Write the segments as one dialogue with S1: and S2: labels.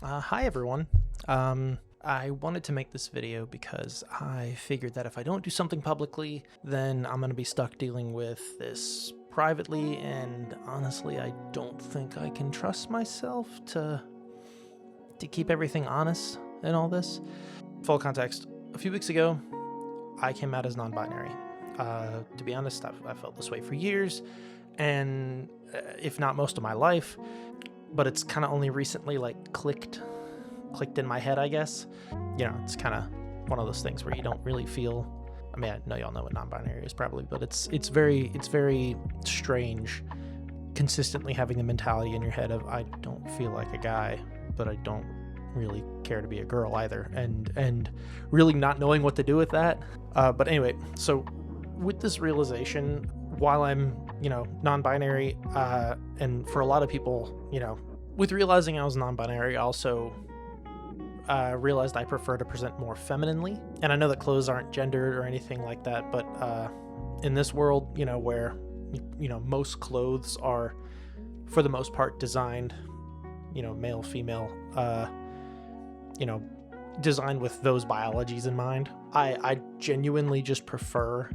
S1: Hi everyone. I wanted to make this video because I figured that if I don't do something publicly, then I'm gonna be stuck dealing with this privately, and honestly, I don't think I can trust myself to keep everything honest in all this. Full context, a few weeks ago, I came out as non-binary. To be honest, I've felt this way for years, and if not most of my life, but it's kind of only recently clicked in my head, I guess. You know, it's kind of one of those things where you don't really feel, I mean, I know y'all know what non-binary is probably, but it's very strange consistently having the mentality in your head of, I don't feel like a guy, but I don't really care to be a girl either, and really not knowing what to do with that. But anyway, so with this realization, while I'm, non-binary, and for a lot of people, with realizing I was non-binary, I also realized I prefer to present more femininely. And I know that clothes aren't gendered or anything like that, but in this world, where, most clothes are, for the most part, designed, male, female, designed with those biologies in mind, I genuinely just prefer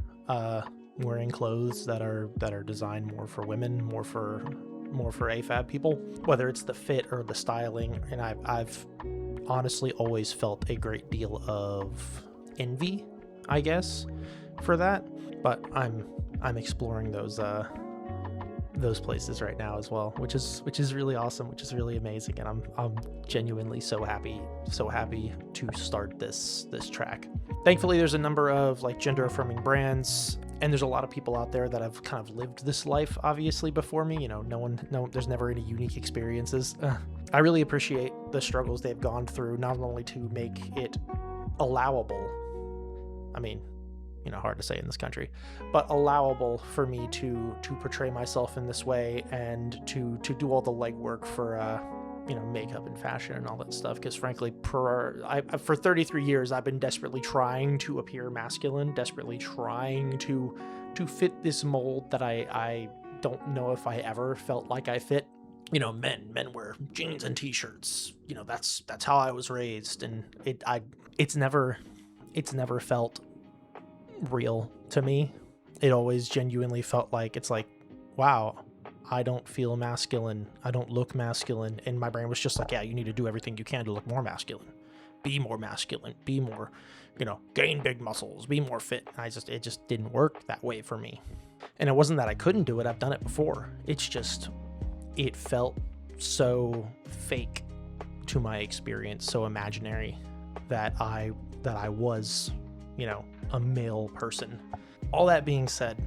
S1: wearing clothes that are designed more for women, more for AFAB people, whether it's the fit or the styling. And I've honestly always felt a great deal of envy, I guess, for that. But I'm exploring those places right now as well, which is really awesome, which is really amazing, and I'm genuinely so happy to start this track. Thankfully, there's a number of gender affirming brands, and there's a lot of people out there that have kind of lived this life obviously before me. There's never any unique experiences. I really appreciate the struggles they've gone through, not only to make it allowable, I mean, hard to say in this country, but allowable for me to portray myself in this way, and to do all the legwork for makeup and fashion and all that stuff. Because frankly, for 33 years, I've been desperately trying to appear masculine, desperately trying to fit this mold that I don't know if I ever felt like I fit. Men wear jeans and t-shirts. That's how I was raised, and it's never felt real to me. It always genuinely felt like, it's like, wow, I don't feel masculine, I don't look masculine. And my brain was just like, yeah, you need to do everything you can to look more masculine, be more masculine, be more, gain big muscles, be more fit. And it just didn't work that way for me. And it wasn't that I couldn't do it, I've done it before. It's just, it felt so fake to my experience, so imaginary, that I was, a male person. All that being said,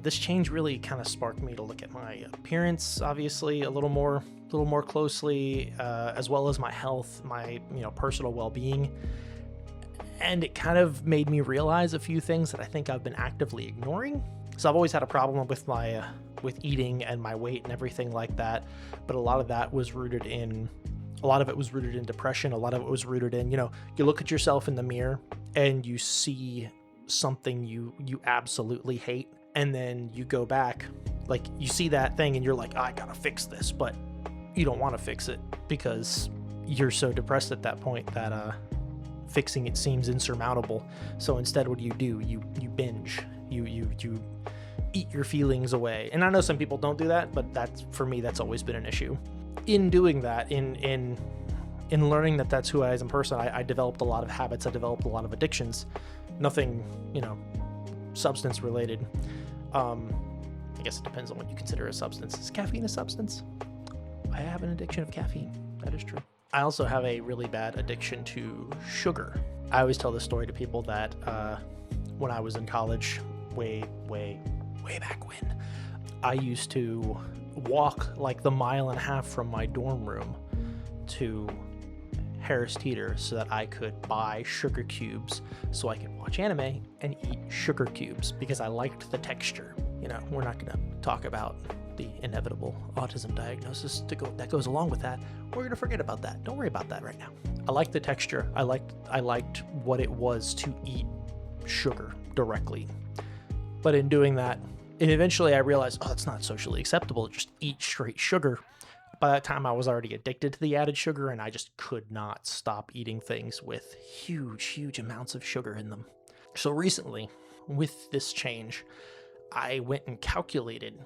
S1: this change really kind of sparked me to look at my appearance, obviously, a little more closely, as well as my health, my personal well-being. And it kind of made me realize a few things that I think I've been actively ignoring. So I've always had a problem with my with eating and my weight and everything like that, but a lot of it was rooted in depression. A lot of it was rooted in, you look at yourself in the mirror and you see something you absolutely hate, and then you go back, you see that thing and you're like, I gotta fix this, but you don't want to fix it because you're so depressed at that point that fixing it seems insurmountable. So instead, what do? You binge. You eat your feelings away. And I know some people don't do that, but for me, that's always been an issue. In doing that, in learning that that's who I am as a person, I developed a lot of habits. I developed a lot of addictions. Nothing, substance related. I guess it depends on what you consider a substance. Is caffeine a substance? I have an addiction of caffeine. That is true. I also have a really bad addiction to sugar. I always tell this story to people that when I was in college, way back when, I used to walk the mile and a half from my dorm room to Harris Teeter so that I could buy sugar cubes so I could watch anime and eat sugar cubes, because I liked the texture. We're not going to talk about the inevitable autism diagnosis that goes along with that. We're going to forget about that. Don't worry about that right now. I liked the texture. I liked what it was to eat sugar directly. But in doing that, and eventually I realized, it's not socially acceptable to just eat straight sugar. By that time, I was already addicted to the added sugar, and I just could not stop eating things with huge amounts of sugar in them. So recently, with this change, I went and calculated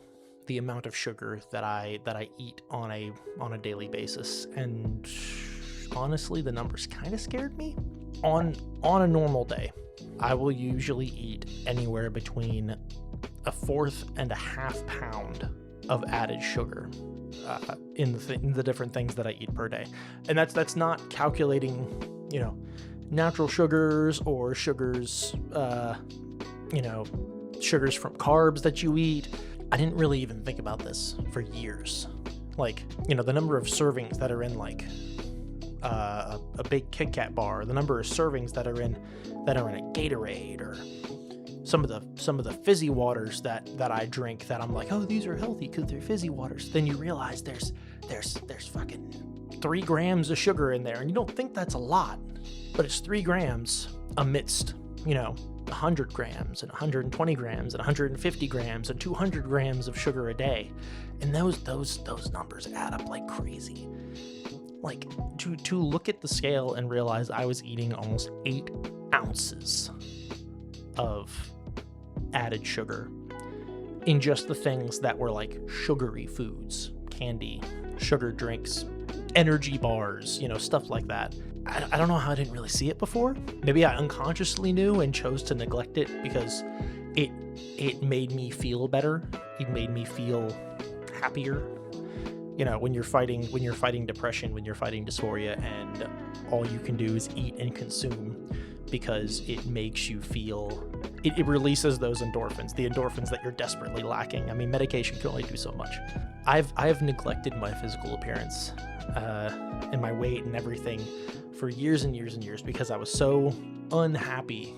S1: the amount of sugar that I eat on a daily basis, and honestly, the numbers kind of scared me. On a normal day, I will usually eat anywhere between a fourth and a half pound of added sugar in the different things that I eat per day, and that's not calculating, natural sugars or sugars, sugars from carbs that you eat. I didn't really even think about this for years. Like, the number of servings that are in like a big Kit Kat bar, the number of servings that are in a Gatorade, or some of the fizzy waters that I drink that I'm like, oh, these are healthy because they're fizzy waters. Then you realize there's fucking 3 grams of sugar in there, and you don't think that's a lot, but it's 3 grams amidst 100 grams and 120 grams and 150 grams and 200 grams of sugar a day, and those numbers add up like crazy. Like, to look at the scale and realize I was eating almost 8 ounces of added sugar in just the things that were like sugary foods, candy, sugar drinks, energy bars, stuff like that. I don't know how I didn't really see it before. Maybe I unconsciously knew and chose to neglect it because it made me feel better. It made me feel happier. When you're fighting depression, when you're fighting dysphoria, and all you can do is eat and consume because it makes you feel, it releases those endorphins, the endorphins that you're desperately lacking. I mean, medication can only do so much. I've neglected my physical appearance and my weight and everything for years and years and years because I was so unhappy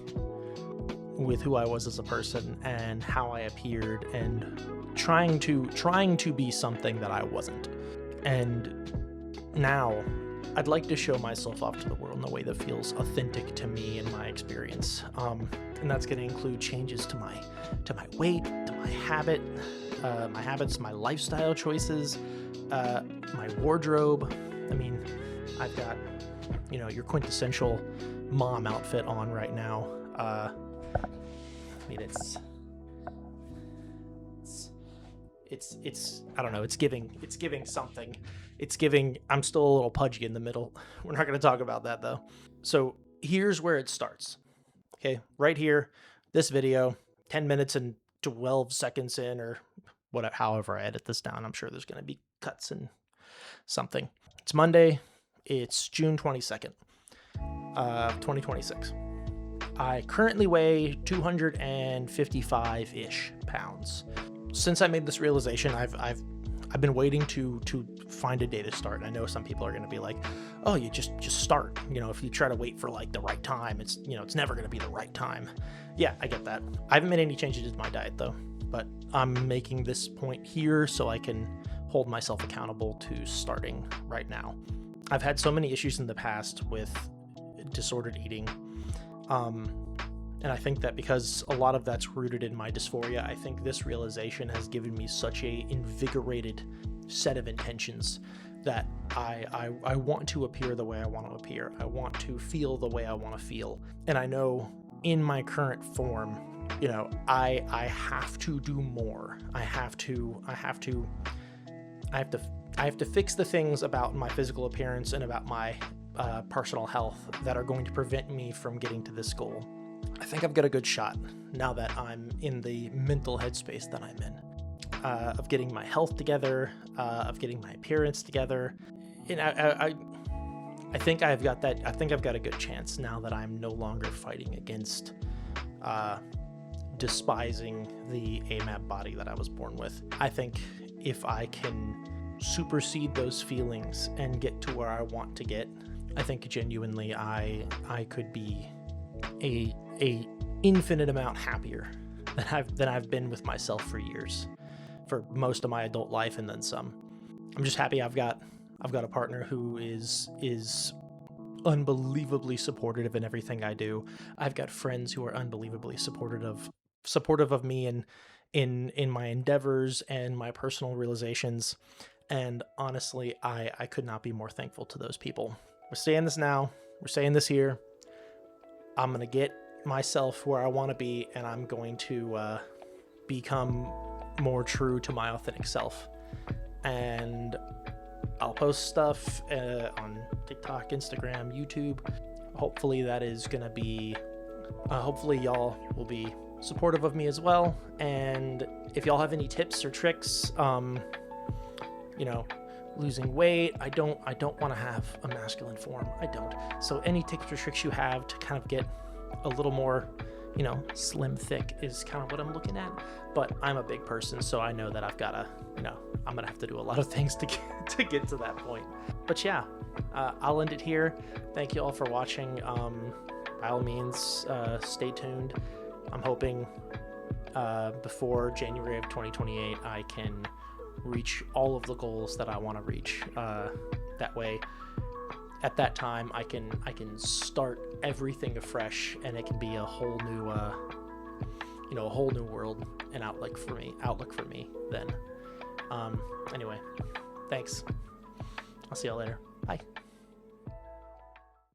S1: with who I was as a person and how I appeared, and trying to be something that I wasn't. And now I'd like to show myself off to the world in a way that feels authentic to me and my experience. And that's going to include changes to my weight, to my habits, my lifestyle choices, my wardrobe. I mean, I've got, your quintessential mom outfit on right now. I mean, it's I don't know, it's giving something. It's giving, I'm still a little pudgy in the middle. We're not going to talk about that though. So here's where it starts. Okay, right here, this video, 10 minutes and 12 seconds in, or whatever, however I edit this down. I'm sure there's going to be cuts and something. It's Monday. It's June 22nd, 2026. I currently weigh 255-ish pounds. Since I made this realization, I've been waiting to find a day to start. I know some people are going to be like, "Oh, you just start." If you try to wait for like the right time, it's never going to be the right time. Yeah, I get that. I haven't made any changes to my diet though, but I'm making this point here so I can hold myself accountable to starting right now. I've had so many issues in the past with disordered eating. And I think that because a lot of that's rooted in my dysphoria, I think this realization has given me such a invigorated set of intentions that I want to appear the way I want to appear. I want to feel the way I want to feel. And I know in my current form, I have to do more. I have to fix the things about my physical appearance and about my personal health that are going to prevent me from getting to this goal. I think I've got a good shot now that I'm in the mental headspace that I'm in, of getting my health together, of getting my appearance together. And I think I've got that. I think I've got a good chance now that I'm no longer fighting against despising the AMAB body that I was born with. I think if I can supersede those feelings and get to where I want to get, I think genuinely I could be a infinite amount happier than I've been with myself for years, for most of my adult life and then some. I'm just happy I've got a partner who is unbelievably supportive in everything I do. I've got friends who are unbelievably supportive of me in my endeavors and my personal realizations. And honestly, I could not be more thankful to those people. We're saying this now. We're saying this here. I'm going to get myself where I want to be, and I'm going to become more true to my authentic self. And I'll post stuff on TikTok, Instagram, YouTube. Hopefully that is going to be, hopefully y'all will be supportive of me as well. And if y'all have any tips or tricks, you know, losing weight, I don't want to have a masculine form. I don't. So any tips or tricks you have to kind of get a little more, you know, slim thick is kind of what I'm looking at. But I'm a big person, so I know that I've got to, you know, I'm going to have to do a lot of things to get to that point. But yeah, I'll end it here. Thank you all for watching. By all means, stay tuned. I'm hoping before January of 2028, I can reach all of the goals that I want to reach. That way, at that time, I can start everything afresh, and it can be a whole new, you know, a whole new world and outlook for me then. Anyway, thanks. I'll see y'all later. Bye.